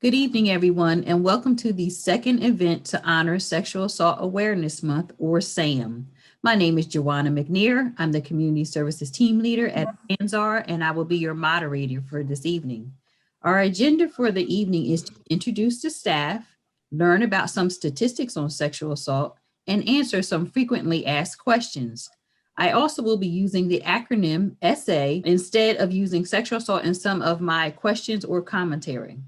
Good evening, everyone, and welcome to the second event to honor Sexual Assault Awareness Month, or SAAM. My name is Joanna McNear. I'm the Community Services Team Leader at Avanzar, and I will be your moderator for this evening. Our agenda for the evening is to introduce the staff, learn about some statistics on sexual assault, and answer some frequently asked questions. I also will be using the acronym SA instead of using sexual assault in some of my questions or commentary.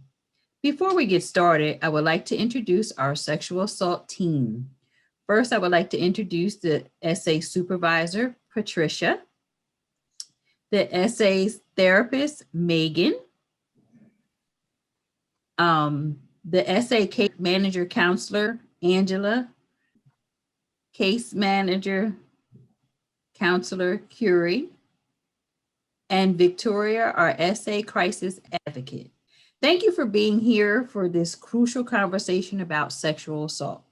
Before we get started, I would like to introduce our sexual assault team. First, I would like to introduce the SA supervisor, Patricia, the SA's therapist, Megan, the SA case manager counselor, Angela, case manager counselor, Curie, and Victoria, our SA crisis advocate. Thank you for being here for this crucial conversation about sexual assault.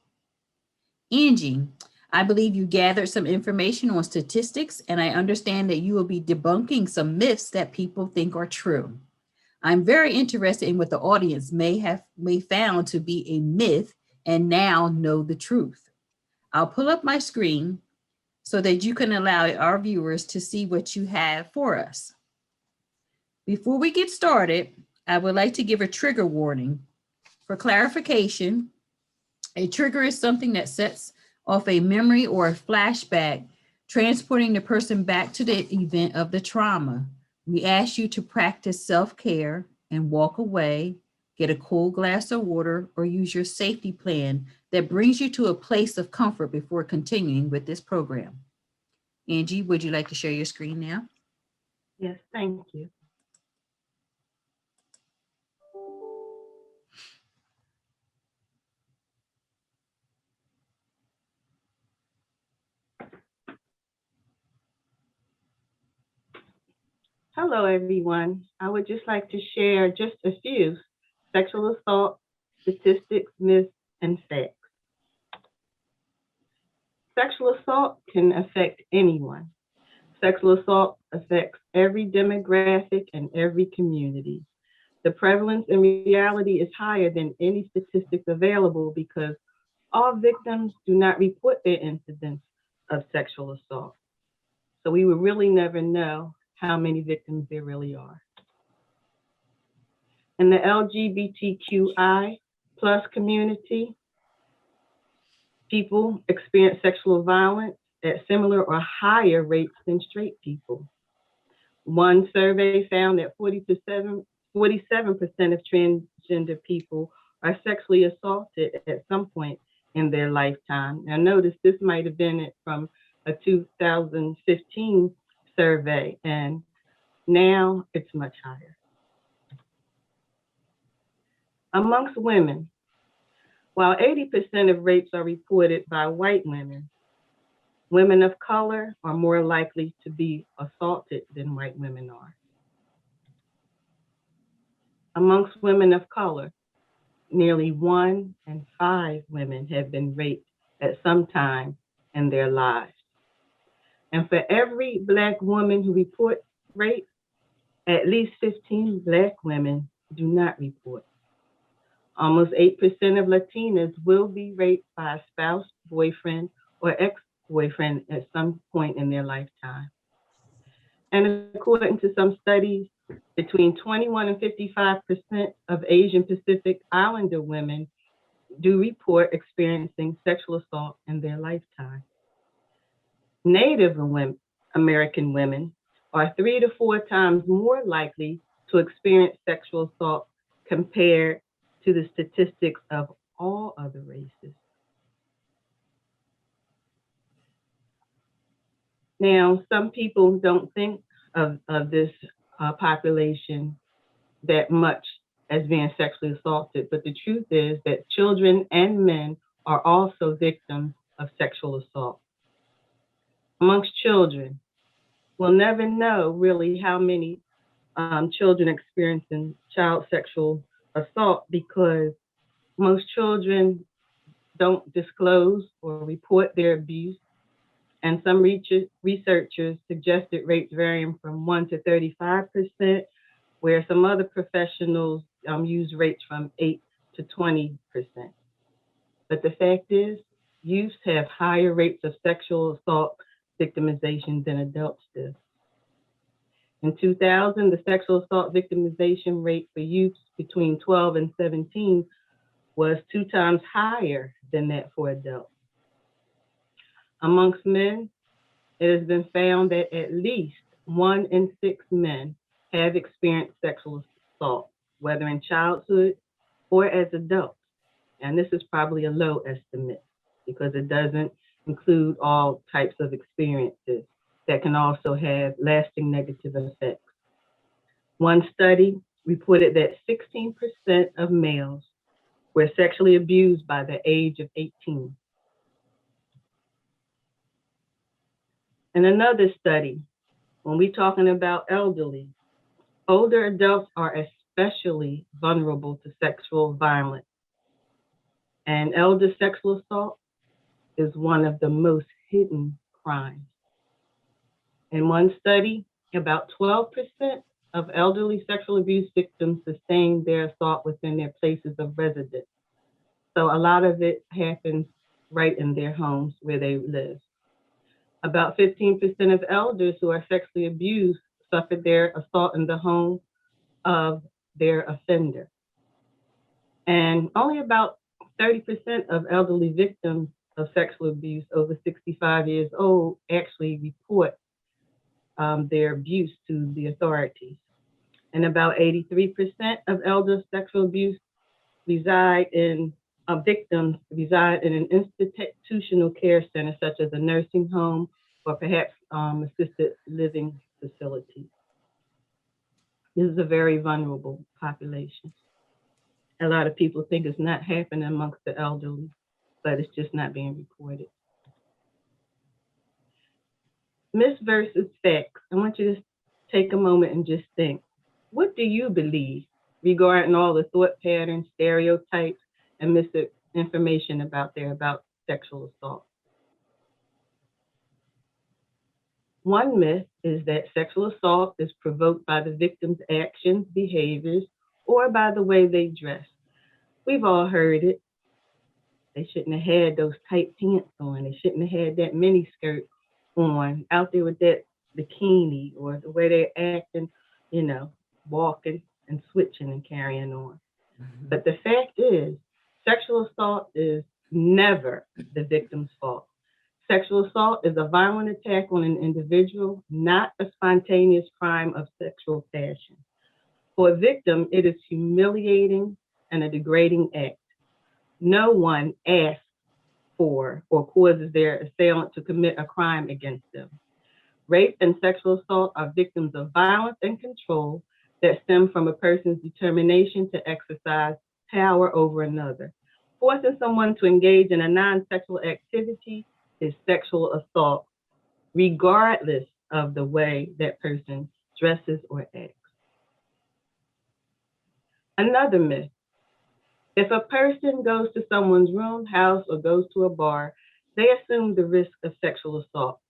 Angie, I believe you gathered some information on statistics, and I understand that you will be debunking some myths that people think are true. I'm very interested in what the audience may found to be a myth and now know the truth. I'll pull up my screen so that you can allow our viewers to see what you have for us. Before we get started, I would like to give a trigger warning. For clarification, a trigger is something that sets off a memory or a flashback, transporting the person back to the event of the trauma. We ask you to practice self-care and walk away, get a cool glass of water, or use your safety plan that brings you to a place of comfort before continuing with this program. Angie, would you like to share your screen now? Yes, thank you. Hello, everyone. I would just like to share just a few sexual assault statistics, myths, and facts. Sexual assault can affect anyone. Sexual assault affects every demographic and every community. The prevalence in reality is higher than any statistics available because all victims do not report their incidents of sexual assault. So we will really never know how many victims there really are. In the LGBTQI plus community, people experience sexual violence at similar or higher rates than straight people. One survey found that 47% of transgender people are sexually assaulted at some point in their lifetime. Now notice this might have been from a 2015 survey, and now it's much higher. Amongst women, while 80% of rapes are reported by white women, women of color are more likely to be assaulted than white women are. Amongst women of color, nearly 1 in 5 women have been raped at some time in their lives. And for every Black woman who reports rape, at least 15 Black women do not report. Almost 8% of Latinas will be raped by a spouse, boyfriend, or ex-boyfriend at some point in their lifetime. And according to some studies, between 21 and 55% of Asian Pacific Islander women do report experiencing sexual assault in their lifetime. Native American women are 3 to 4 times more likely to experience sexual assault compared to the statistics of all other races. Now, some people don't think of this population that much as being sexually assaulted, but the truth is that children and men are also victims of sexual assault. Amongst children, we'll never know really how many children experiencing child sexual assault because most children don't disclose or report their abuse. And some researchers suggested rates varying from 1 to 35%, where some other professionals use rates from 8 to 20%. But the fact is, youths have higher rates of sexual assault victimization than adults do. In 2000, the sexual assault victimization rate for youths between 12 and 17 was 2 times higher than that for adults. Amongst men, it has been found that at least 1 in 6 men have experienced sexual assault, whether in childhood or as adults. And this is probably a low estimate because it doesn't include all types of experiences that can also have lasting negative effects. One study reported that 16% of males were sexually abused by the age of 18. And another study, when we're talking about elderly, older adults are especially vulnerable to sexual violence. And elder sexual assault is one of the most hidden crimes. In one study, about 12% of elderly sexual abuse victims sustained their assault within their places of residence. So a lot of it happens right in their homes where they live. About 15% of elders who are sexually abused suffered their assault in the home of their offender. And only about 30% of elderly victims of sexual abuse over 65 years old actually report their abuse to the authorities. And about 83% of elder sexual abuse victims reside in an institutional care center, such as a nursing home or perhaps assisted living facility. This is a very vulnerable population. A lot of people think it's not happening amongst the elderly, but it's just not being reported. Myths versus facts. I want you to take a moment and just think, what do you believe regarding all the thought patterns, stereotypes, and misinformation about sexual assault? One myth is that sexual assault is provoked by the victim's actions, behaviors, or by the way they dress. We've all heard it. They shouldn't have had those tight pants on. They shouldn't have had that mini skirt on, out there with that bikini, or the way they're acting, walking and switching and carrying on. Mm-hmm. But the fact is, sexual assault is never the victim's fault. Sexual assault is a violent attack on an individual, not a spontaneous crime of sexual passion. For a victim, it is humiliating and a degrading act. No one asks for or causes their assailant to commit a crime against them. Rape and sexual assault are victims of violence and control that stem from a person's determination to exercise power over another. Forcing someone to engage in a non-sexual activity is sexual assault, regardless of the way that person dresses or acts. Another myth. If a person goes to someone's room, house, or goes to a bar, they assume the risk of sexual assault.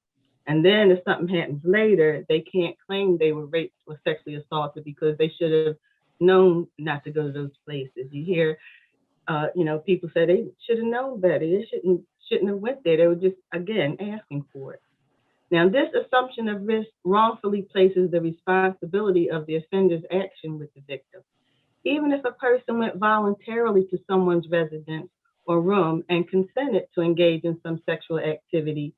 And then if something happens later, they can't claim they were raped or sexually assaulted because they should have known not to go to those places. You hear, people say they should have known better. They shouldn't have went there. They were just, again, asking for it. Now, this assumption of risk wrongfully places the responsibility of the offender's action with the victim. Even if a person went voluntarily to someone's residence or room and consented to engage in some sexual activity,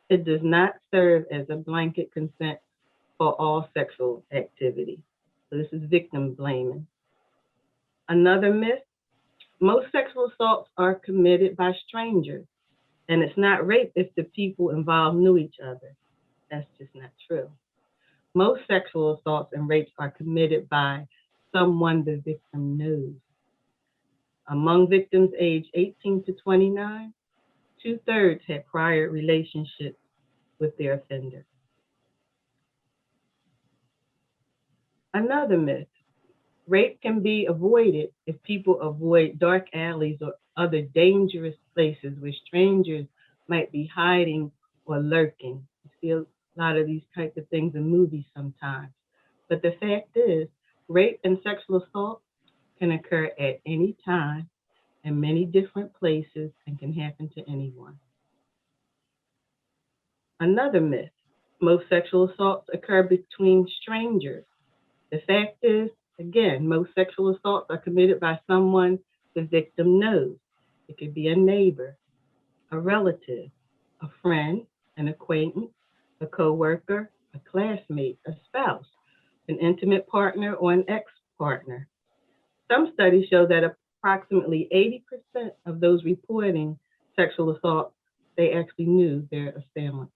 it does not serve as a blanket consent for all sexual activity. So this is victim blaming. Another myth, most sexual assaults are committed by strangers, and it's not rape if the people involved knew each other. That's just not true. Most sexual assaults and rapes are committed by someone the victim knows. Among victims aged 18 to 29, 2/3 had prior relationships with their offender. Another myth, rape can be avoided if people avoid dark alleys or other dangerous places where strangers might be hiding or lurking. You see a lot of these types of things in movies sometimes. But the fact is, rape and sexual assault can occur at any time in many different places and can happen to anyone. Another myth, most sexual assaults occur between strangers. The fact is, again, most sexual assaults are committed by someone the victim knows. It could be a neighbor, a relative, a friend, an acquaintance, a coworker, a classmate, a spouse, an intimate partner, or an ex-partner. Some studies show that approximately 80% of those reporting sexual assault, they actually knew their assailant.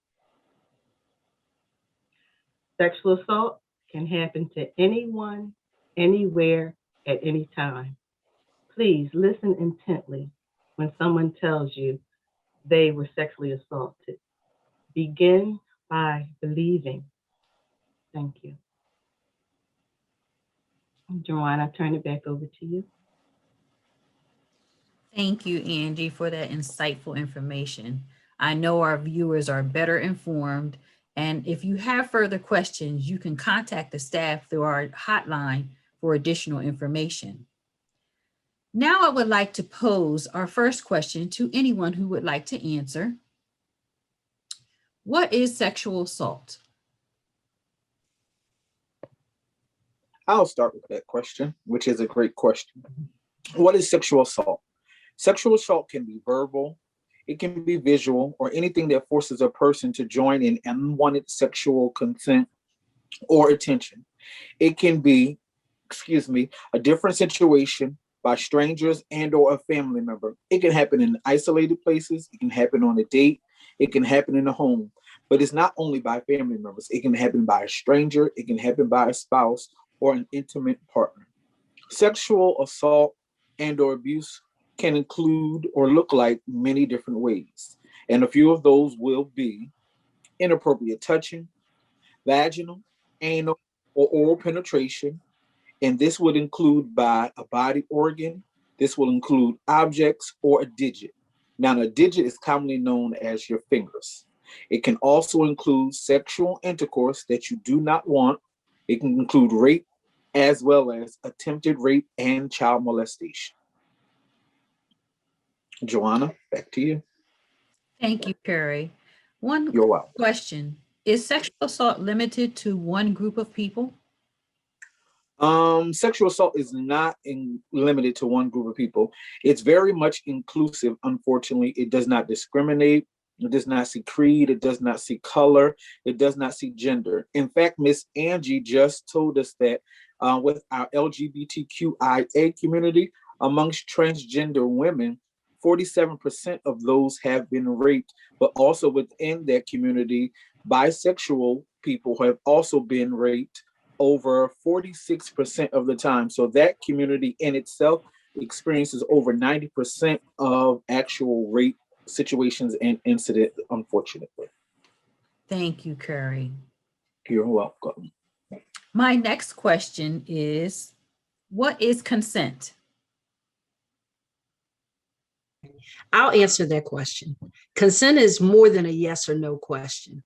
Sexual assault can happen to anyone, anywhere, at any time. Please listen intently when someone tells you they were sexually assaulted. Begin by believing. Thank you. Joanne, I turn it back over to you. Thank you, Angie, for that insightful information. I know our viewers are better informed, and if you have further questions, you can contact the staff through our hotline for additional information. Now I would like to pose our first question to anyone who would like to answer. What is sexual assault? I'll start with that question, which is a great question. What is sexual assault? Sexual assault can be verbal, it can be visual, or anything that forces a person to join in unwanted sexual consent or attention. It can be, a different situation by strangers and or a family member. It can happen in isolated places, it can happen on a date, it can happen in a home. But it's not only by family members. It can happen by a stranger, it can happen by a spouse or an intimate partner. Sexual assault and or abuse can include or look like many different ways. And a few of those will be inappropriate touching, vaginal, anal, or oral penetration. And this would include by a body organ. This will include objects or a digit. Now, a digit is commonly known as your fingers. It can also include sexual intercourse that you do not want. It can include rape as well as attempted rape and child molestation. Joanna, back to you. Thank you, Carrie. One You're welcome. question, is sexual assault limited to one group of people? Sexual assault is not limited to one group of people. It's very much inclusive. Unfortunately, it does not discriminate. It does not see creed. It does not see color. It does not see gender. In fact, Miss Angie just told us that with our LGBTQIA community, amongst transgender women, 47% of those have been raped, but also within that community, bisexual people have also been raped over 46% of the time. So that community in itself experiences over 90% of actual rape situations and incidents, unfortunately. Thank you, Carrie. You're welcome. My next question is, what is consent? I'll answer that question. Consent is more than a yes or no question.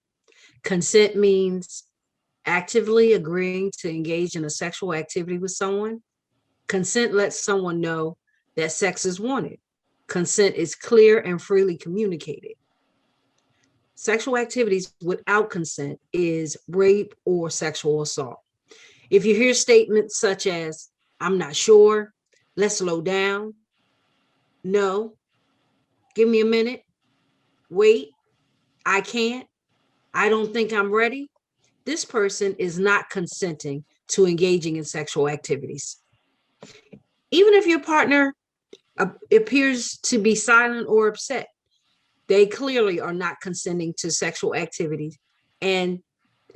Consent means actively agreeing to engage in a sexual activity with someone. Consent lets someone know that sex is wanted. Consent is clear and freely communicated. Sexual activities without consent is rape or sexual assault. If you hear statements such as, I'm not sure, let's slow down, no, give me a minute, wait, I can't, I don't think I'm ready, this person is not consenting to engaging in sexual activities. Even if your partner appears to be silent or upset, they clearly are not consenting to sexual activities. And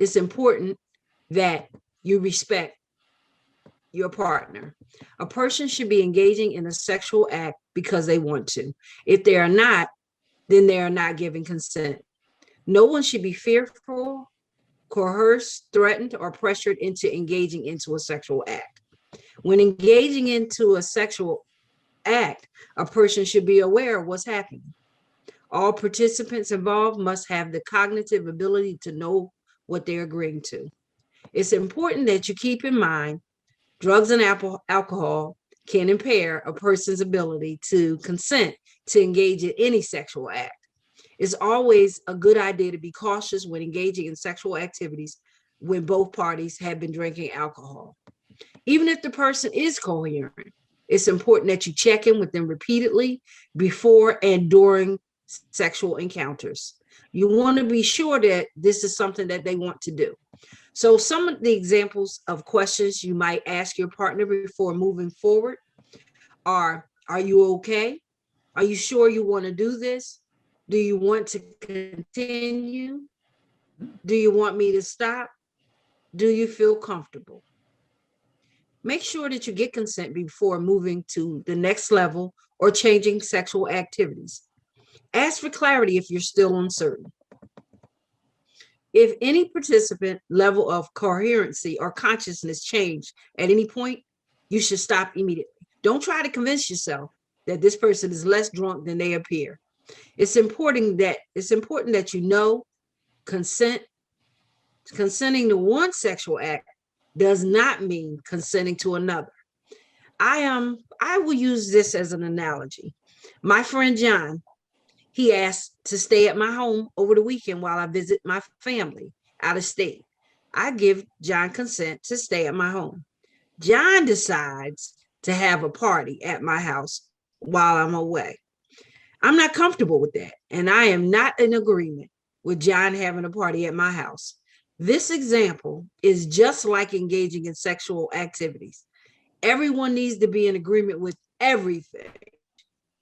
it's important that you respect your partner. A person should be engaging in a sexual act because they want to. If they are not, then they are not giving consent. No one should be fearful, coerced, threatened, or pressured into engaging into a sexual act. When engaging into a sexual act, a person should be aware of what's happening. All participants involved must have the cognitive ability to know what they're agreeing to. It's important that you keep in mind drugs and alcohol can impair a person's ability to consent to engage in any sexual act. It's always a good idea to be cautious when engaging in sexual activities when both parties have been drinking alcohol. Even if the person is coherent, it's important that you check in with them repeatedly before and during sexual encounters. You want to be sure that this is something that they want to do. So some of the examples of questions you might ask your partner before moving forward are you okay? Are you sure you want to do this? Do you want to continue? Do you want me to stop? Do you feel comfortable? Make sure that you get consent before moving to the next level or changing sexual activities. Ask for clarity if you're still uncertain. If any participant level of coherency or consciousness change at any point, you should stop immediately. Don't try to convince yourself that this person is less drunk than they appear. It's important that you know consenting to one sexual act does not mean consenting to another. I will use this as an analogy. My friend John, he asked to stay at my home over the weekend while I visit my family out of state. I give John consent to stay at my home. John decides to have a party at my house while I'm away. I'm not comfortable with that, and I am not in agreement with John having a party at my house. This example is just like engaging in sexual activities. Everyone needs to be in agreement with everything.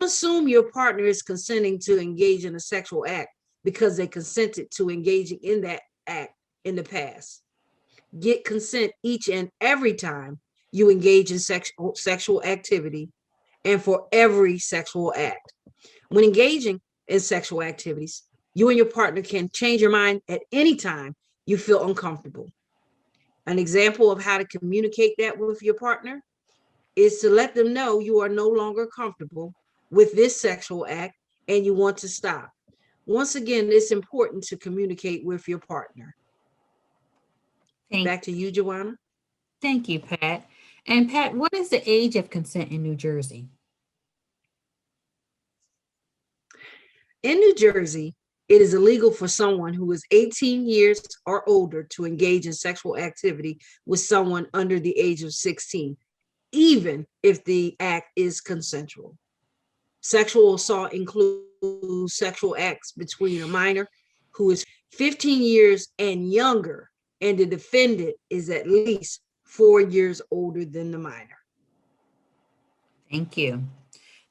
Assume your partner is consenting to engage in a sexual act because they consented to engaging in that act in the past. Get consent each and every time you engage in sexual activity and for every sexual act. When engaging in sexual activities, you and your partner can change your mind at any time you feel uncomfortable. An example of how to communicate that with your partner is to let them know you are no longer comfortable with this sexual act and you want to stop. Once again, it's important to communicate with your partner. Back to you, Joanna. Thank you, Pat. And Pat, what is the age of consent in New Jersey? In New Jersey, it is illegal for someone who is 18 years or older to engage in sexual activity with someone under the age of 16, even if the act is consensual. Sexual assault includes sexual acts between a minor who is 15 years and younger, and the defendant is at least 4 years older than the minor. Thank you.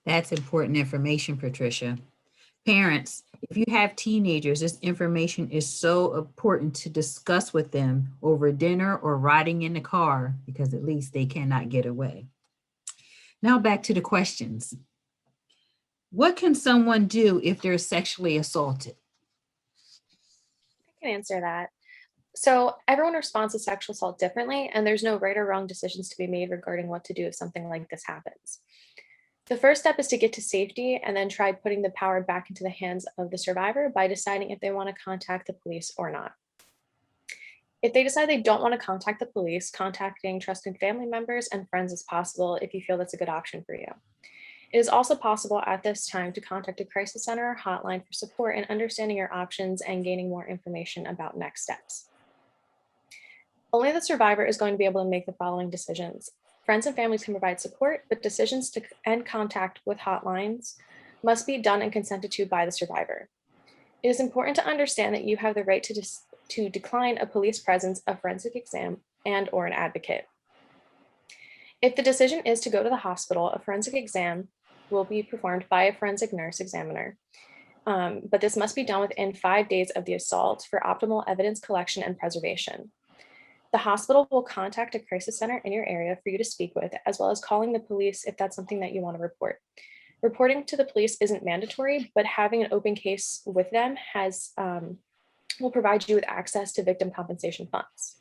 That's important information, Patricia. Parents, if you have teenagers, this information is so important to discuss with them over dinner or riding in the car, because at least they cannot get away. Now back to the questions. What can someone do if they're sexually assaulted? I can answer that. So everyone responds to sexual assault differently, and there's no right or wrong decisions to be made regarding what to do if something like this happens. The first step is to get to safety and then try putting the power back into the hands of the survivor by deciding if they want to contact the police or not. If they decide they don't want to contact the police, contacting trusted family members and friends is possible if you feel that's a good option for you. It is also possible at this time to contact a crisis center or hotline for support in understanding your options and gaining more information about next steps. Only the survivor is going to be able to make the following decisions. Friends and families can provide support, but decisions to end contact with hotlines must be done and consented to by the survivor. It is important to understand that you have the right to decline a police presence, a forensic exam, and or an advocate. If the decision is to go to the hospital, a forensic exam will be performed by a forensic nurse examiner. But this must be done within 5 days of the assault for optimal evidence collection and preservation. The hospital will contact a crisis center in your area for you to speak with, as well as calling the police if that's something that you want to report. Reporting to the police isn't mandatory, but having an open case with them will provide you with access to victim compensation funds.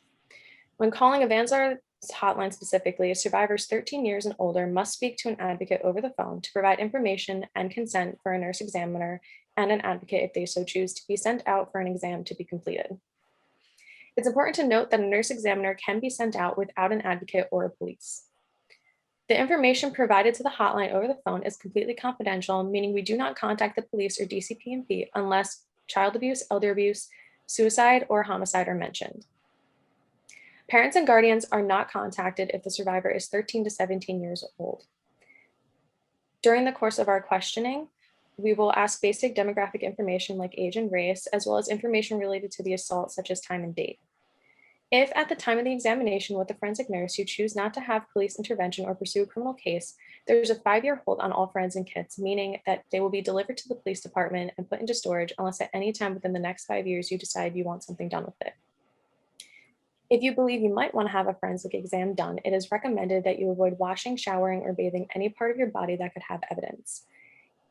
When calling Avanzar hotline specifically, survivors 13 years and older must speak to an advocate over the phone to provide information and consent for a nurse examiner and an advocate if they so choose to be sent out for an exam to be completed. It's important to note that a nurse examiner can be sent out without an advocate or a police. The information provided to the hotline over the phone is completely confidential, meaning we do not contact the police or DCP&P unless child abuse, elder abuse, suicide, or homicide are mentioned. Parents and guardians are not contacted if the survivor is 13 to 17 years old. During the course of our questioning, we will ask basic demographic information like age and race, as well as information related to the assault, such as time and date. If at the time of the examination with the forensic nurse you choose not to have police intervention or pursue a criminal case, there's a 5-year hold on all forensic kits, meaning that they will be delivered to the police department and put into storage unless at any time within the next 5 years you decide you want something done with it. If you believe you might want to have a forensic exam done, it is recommended that you avoid washing, showering, or bathing any part of your body that could have evidence.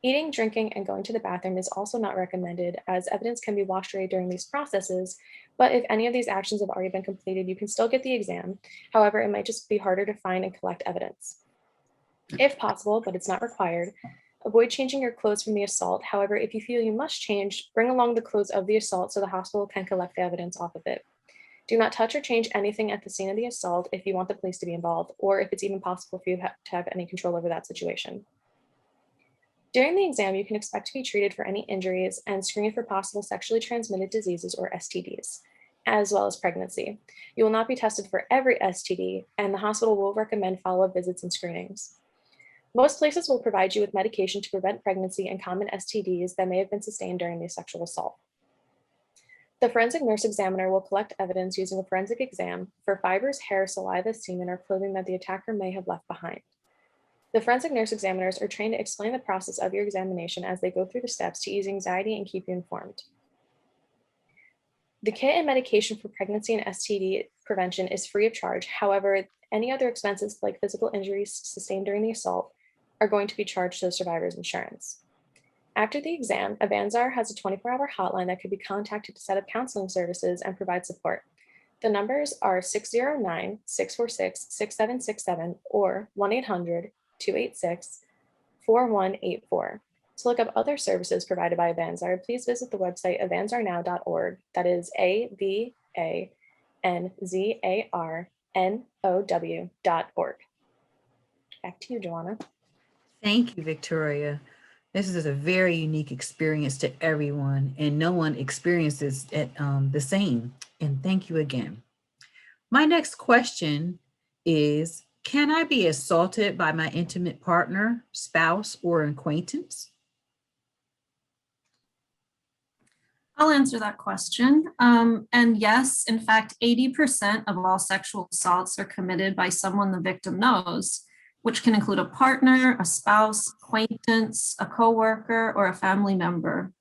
Eating, drinking, and going to the bathroom is also not recommended, as evidence can be washed away during these processes, but if any of these actions have already been completed, you can still get the exam. However, it might just be harder to find and collect evidence. If possible, but it's not required, avoid changing your clothes from the assault. However, if you feel you must change, bring along the clothes of the assault so the hospital can collect the evidence off of it. Do not touch or change anything at the scene of the assault if you want the police to be involved, or if it's even possible for you to have any control over that situation. During the exam, you can expect to be treated for any injuries and screened for possible sexually transmitted diseases or STDs, as well as pregnancy. You will not be tested for every STD, and the hospital will recommend follow-up visits and screenings. Most places will provide you with medication to prevent pregnancy and common STDs that may have been sustained during the sexual assault. The forensic nurse examiner will collect evidence using a forensic exam for fibers, hair, saliva, semen, or clothing that the attacker may have left behind. The forensic nurse examiners are trained to explain the process of your examination as they go through the steps to ease anxiety and keep you informed. The kit and medication for pregnancy and STD prevention is free of charge. However, any other expenses like physical injuries sustained during the assault are going to be charged to the survivor's insurance. After the exam, Avanzar has a 24-hour hotline that could be contacted to set up counseling services and provide support. The numbers are 609-646-6767 or 1-800-286-4184. To look up other services provided by Avanzar, please visit the website avanzarnow.org. That is AVANZARNOW.org. Back to you, Joanna. Thank you, Victoria. This is a very unique experience to everyone, and no one experiences it the same. And thank you again. My next question is, can I be assaulted by my intimate partner, spouse, or acquaintance? I'll answer that question. And yes, in fact, 80% of all sexual assaults are committed by someone the victim knows, which can include a partner, a spouse, acquaintance, a coworker, or a family member.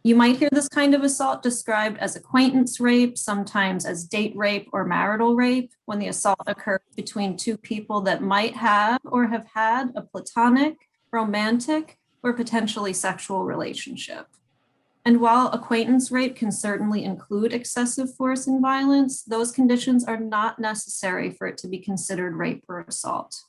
You might hear this kind of assault described as acquaintance rape, sometimes as date rape or marital rape, when the assault occurs between two people that might have or have had a platonic, romantic, or potentially sexual relationship. And while acquaintance rape can certainly include excessive force and violence, those conditions are not necessary for it to be considered rape or assault.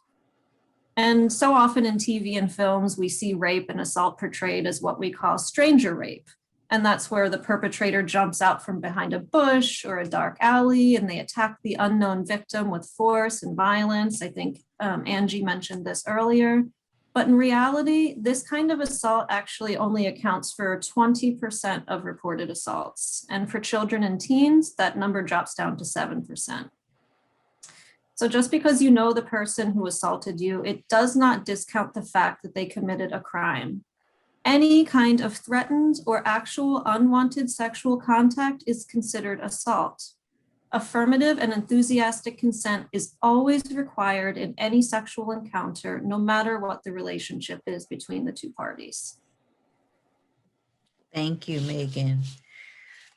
And so often in TV and films, we see rape and assault portrayed as what we call stranger rape. And that's where the perpetrator jumps out from behind a bush or a dark alley and they attack the unknown victim with force and violence. I think Angie mentioned this earlier. But in reality, this kind of assault actually only accounts for 20% of reported assaults. And for children and teens, that number drops down to 7%. So just because you know the person who assaulted you, it does not discount the fact that they committed a crime. Any kind of threatened or actual unwanted sexual contact is considered assault. Affirmative and enthusiastic consent is always required in any sexual encounter, no matter what the relationship is between the two parties. Thank you, Megan.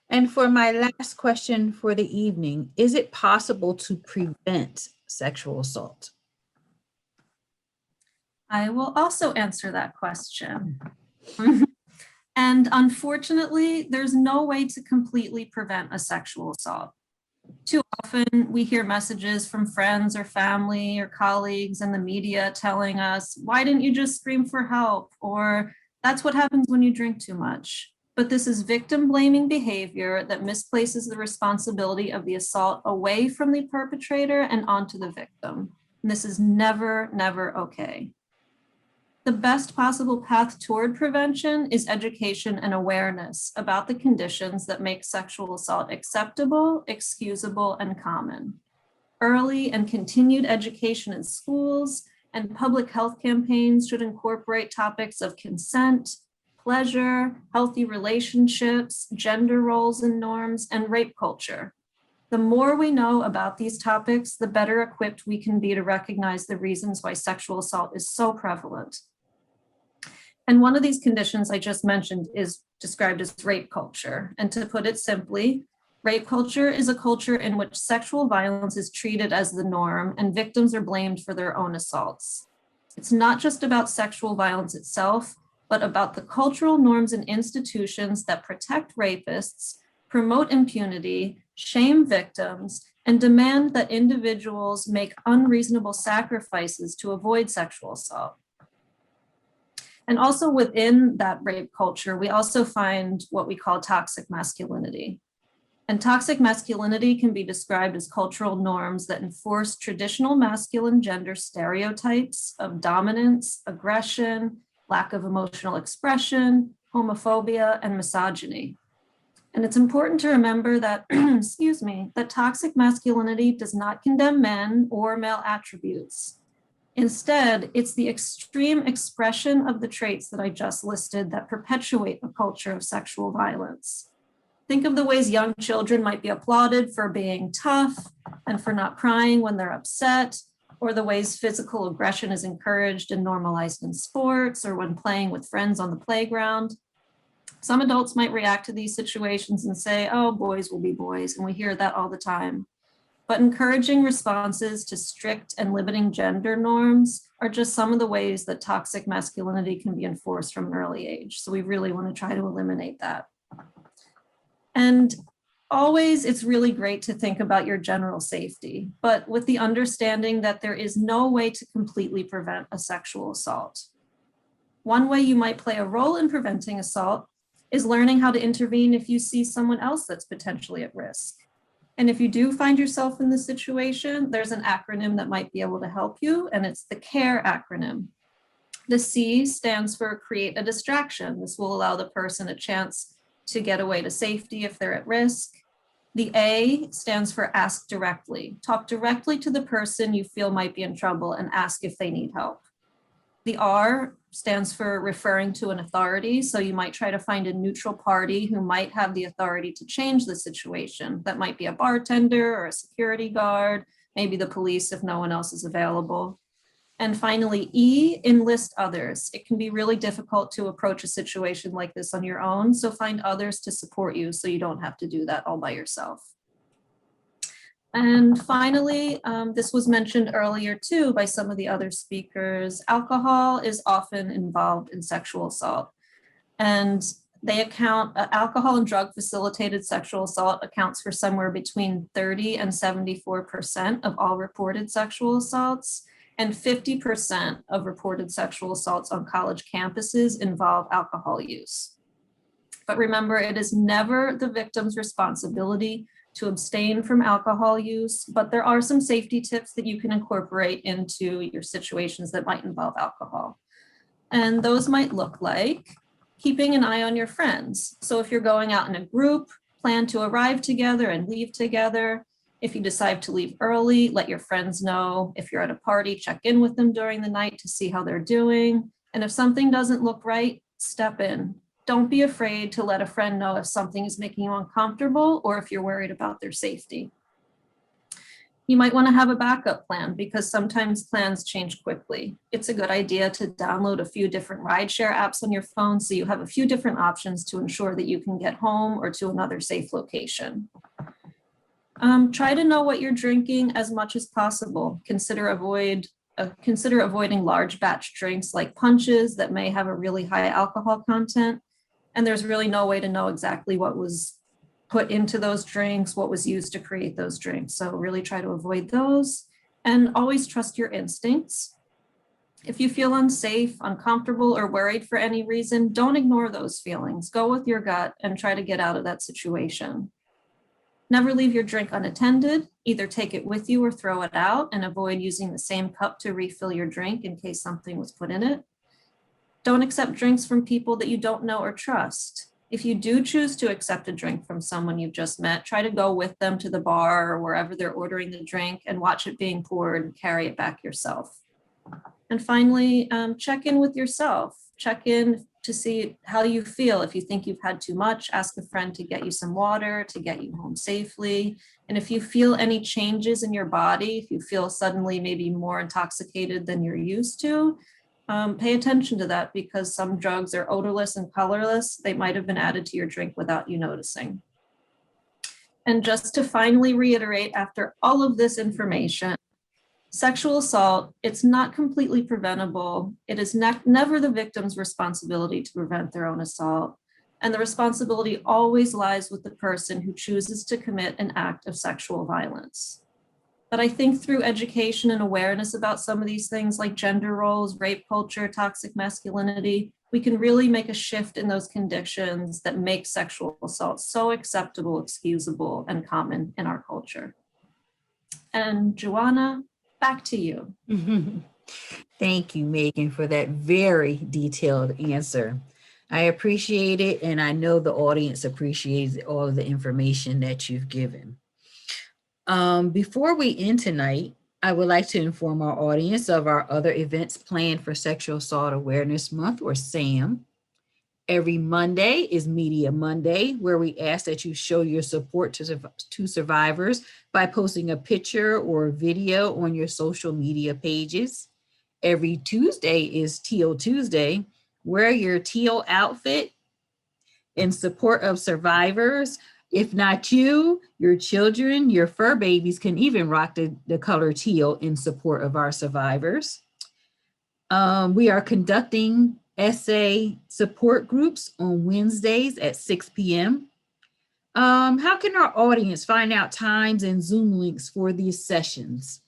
And for my last question for the evening, is it possible to prevent sexual assault? I will also answer that question. And unfortunately, there's no way to completely prevent a sexual assault. Too often we hear messages from friends or family or colleagues in the media telling us, why didn't you just scream for help? Or that's what happens when you drink too much. But this is victim blaming behavior that misplaces the responsibility of the assault away from the perpetrator and onto the victim. And this is never, never okay. The best possible path toward prevention is education and awareness about the conditions that make sexual assault acceptable, excusable, and common. Early and continued education in schools and public health campaigns should incorporate topics of consent, pleasure, healthy relationships, gender roles and norms, and rape culture. The more we know about these topics, the better equipped we can be to recognize the reasons why sexual assault is so prevalent. And one of these conditions I just mentioned is described as rape culture. And to put it simply, rape culture is a culture in which sexual violence is treated as the norm and victims are blamed for their own assaults. It's not just about sexual violence itself, but about the cultural norms and institutions that protect rapists, promote impunity, shame victims, and demand that individuals make unreasonable sacrifices to avoid sexual assault. And also within that rape culture, we also find what we call toxic masculinity. And toxic masculinity can be described as cultural norms that enforce traditional masculine gender stereotypes of dominance, aggression, lack of emotional expression, homophobia, and misogyny. And it's important to remember that, that toxic masculinity does not condemn men or male attributes. Instead, it's the extreme expression of the traits that I just listed that perpetuate a culture of sexual violence. Think of the ways young children might be applauded for being tough and for not crying when they're upset, or the ways physical aggression is encouraged and normalized in sports or when playing with friends on the playground. Some adults might react to these situations and say, oh, boys will be boys, and we hear that all the time. But encouraging responses to strict and limiting gender norms are just some of the ways that toxic masculinity can be enforced from an early age. So we really want to try to eliminate that. And always, it's really great to think about your general safety, but with the understanding that there is no way to completely prevent a sexual assault. One way you might play a role in preventing assault is learning how to intervene if you see someone else that's potentially at risk. And if you do find yourself in this situation, there's an acronym that might be able to help you, and it's the CARE acronym. The C stands for create a distraction. This will allow the person a chance to get away to safety if they're at risk. The A stands for ask directly. Talk directly to the person you feel might be in trouble and ask if they need help. The R stands for referring to an authority. So you might try to find a neutral party who might have the authority to change the situation. That might be a bartender or a security guard, maybe the police if no one else is available. And finally, E, enlist others. It can be really difficult to approach a situation like this on your own, so find others to support you so you don't have to do that all by yourself. And finally, this was mentioned earlier too by some of the other speakers, alcohol is often involved in sexual assault. And they account, alcohol and drug facilitated sexual assault accounts for somewhere between 30 and 74% of all reported sexual assaults. And 50% of reported sexual assaults on college campuses involve alcohol use. But remember, it is never the victim's responsibility to abstain from alcohol use, but there are some safety tips that you can incorporate into your situations that might involve alcohol. And those might look like keeping an eye on your friends. So if you're going out in a group, plan to arrive together and leave together. If you decide to leave early, let your friends know. If you're at a party, check in with them during the night to see how they're doing. And if something doesn't look right, step in. Don't be afraid to let a friend know if something is making you uncomfortable or if you're worried about their safety. You might want to have a backup plan because sometimes plans change quickly. It's a good idea to download a few different rideshare apps on your phone so you have a few different options to ensure that you can get home or to another safe location. Try to know what you're drinking as much as possible. Consider avoiding large batch drinks like punches that may have a really high alcohol content. And there's really no way to know exactly what was put into those drinks, what was used to create those drinks. So really try to avoid those and always trust your instincts. If you feel unsafe, uncomfortable, or worried for any reason, don't ignore those feelings. Go with your gut and try to get out of that situation. Never leave your drink unattended. Either take it with you or throw it out, and avoid using the same cup to refill your drink in case something was put in it. Don't accept drinks from people that you don't know or trust. If you do choose to accept a drink from someone you've just met, try to go with them to the bar or wherever they're ordering the drink and watch it being poured and carry it back yourself. And finally, check in with yourself. Check in to see how you feel. If you think you've had too much, ask a friend to get you some water, to get you home safely. And if you feel any changes in your body, if you feel suddenly maybe more intoxicated than you're used to, pay attention to that, because some drugs are odorless and colorless. They might have been added to your drink without you noticing. And just to finally reiterate, after all of this information, sexual assault, it's not completely preventable. It is never the victim's responsibility to prevent their own assault. And the responsibility always lies with the person who chooses to commit an act of sexual violence. But I think through education and awareness about some of these things like gender roles, rape culture, toxic masculinity, we can really make a shift in those conditions that make sexual assault so acceptable, excusable, and common in our culture. And Joanna, back to you. Thank you, Megan, for that very detailed answer. I appreciate it, and I know the audience appreciates all of the information that you've given. Before we end tonight, I would like to inform our audience of our other events planned for Sexual Assault Awareness Month, or SAAM. Every Monday is Media Monday, where we ask that you show your support to survivors by posting a picture or a video on your social media pages. Every Tuesday is Teal Tuesday. Wear your teal outfit in support of survivors. If not you, your children, your fur babies can even rock the color teal in support of our survivors. We are conducting SA support groups on Wednesdays at 6 p.m. How can our audience find out times and Zoom links for these sessions?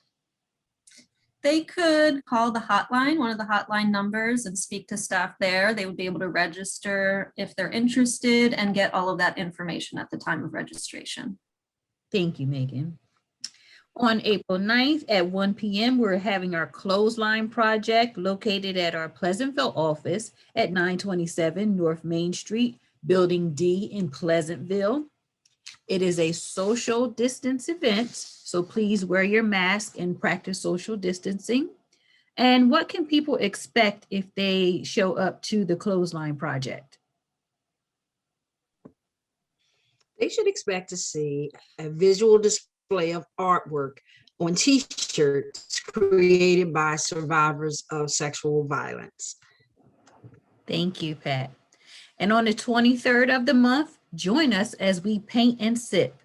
They could call the hotline, one of the hotline numbers, and speak to staff there. They would be able to register if they're interested and get all of that information at the time of registration. Thank you, Megan. On April 9th at 1 p.m., we're having our clothesline project located at our Pleasantville office at 927 North Main Street, Building D in Pleasantville. It is a social distance event, so please wear your mask and practice social distancing. And what can people expect if they show up to the clothesline project? They should expect to see a visual display of artwork on t-shirts created by survivors of sexual violence. Thank you, Pat. And on the 23rd of the month, join us as we paint and sip.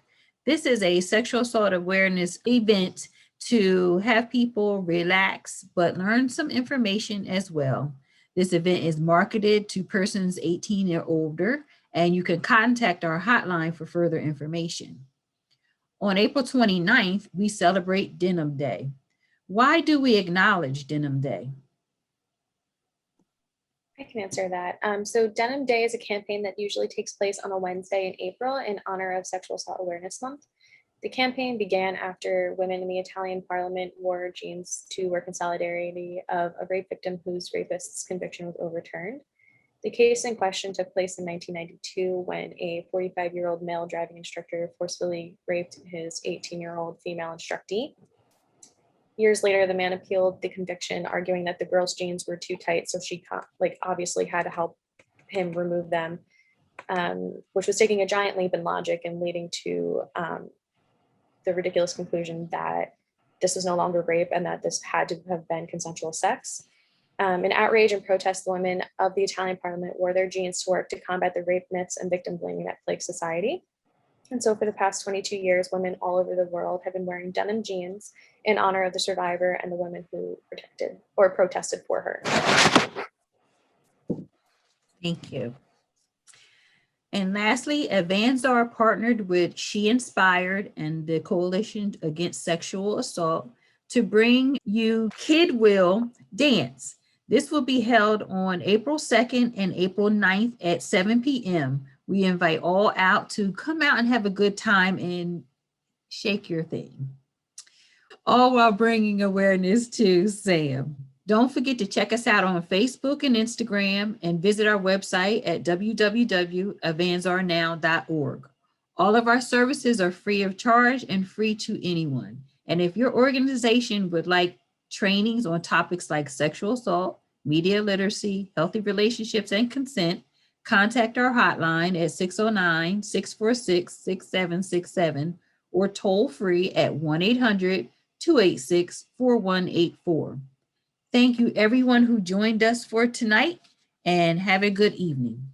This is a sexual assault awareness event to have people relax, but learn some information as well. This event is marketed to persons 18 or older, and you can contact our hotline for further information. On April 29th, we celebrate Denim Day. Why do we acknowledge Denim Day? I can answer that. So Denim Day is a campaign that usually takes place on a Wednesday in April in honor of Sexual Assault Awareness Month. The campaign began after women in the Italian parliament wore jeans to work in solidarity of a rape victim whose rapist's conviction was overturned. The case in question took place in 1992 when a 45-year-old male driving instructor forcefully raped his 18-year-old female instructee. Years later, the man appealed the conviction, arguing that the girl's jeans were too tight, so she obviously had to help him remove them, which was taking a giant leap in logic and leading to the ridiculous conclusion that this was no longer rape and that this had to have been consensual sex. In outrage and protest, the women of the Italian parliament wore their jeans to work to combat the rape myths and victim blaming that plague society. And so for the past 22 years, women all over the world have been wearing denim jeans in honor of the survivor and the women who protested for her. Thank you. And lastly, Avanzar partnered with She Inspired and the Coalition Against Sexual Assault to bring you Kid Will Dance. This will be held on April 2nd and April 9th at 7 p.m. We invite all out to come out and have a good time and shake your thing, all while bringing awareness to SAAM. Don't forget to check us out on Facebook and Instagram and visit our website at www.avanzarnow.org. All of our services are free of charge and free to anyone. And if your organization would like trainings on topics like sexual assault, media literacy, healthy relationships, and consent, contact our hotline at 609-646-6767 or toll free at 1-800-286-4184. Thank you everyone who joined us for tonight, and have a good evening.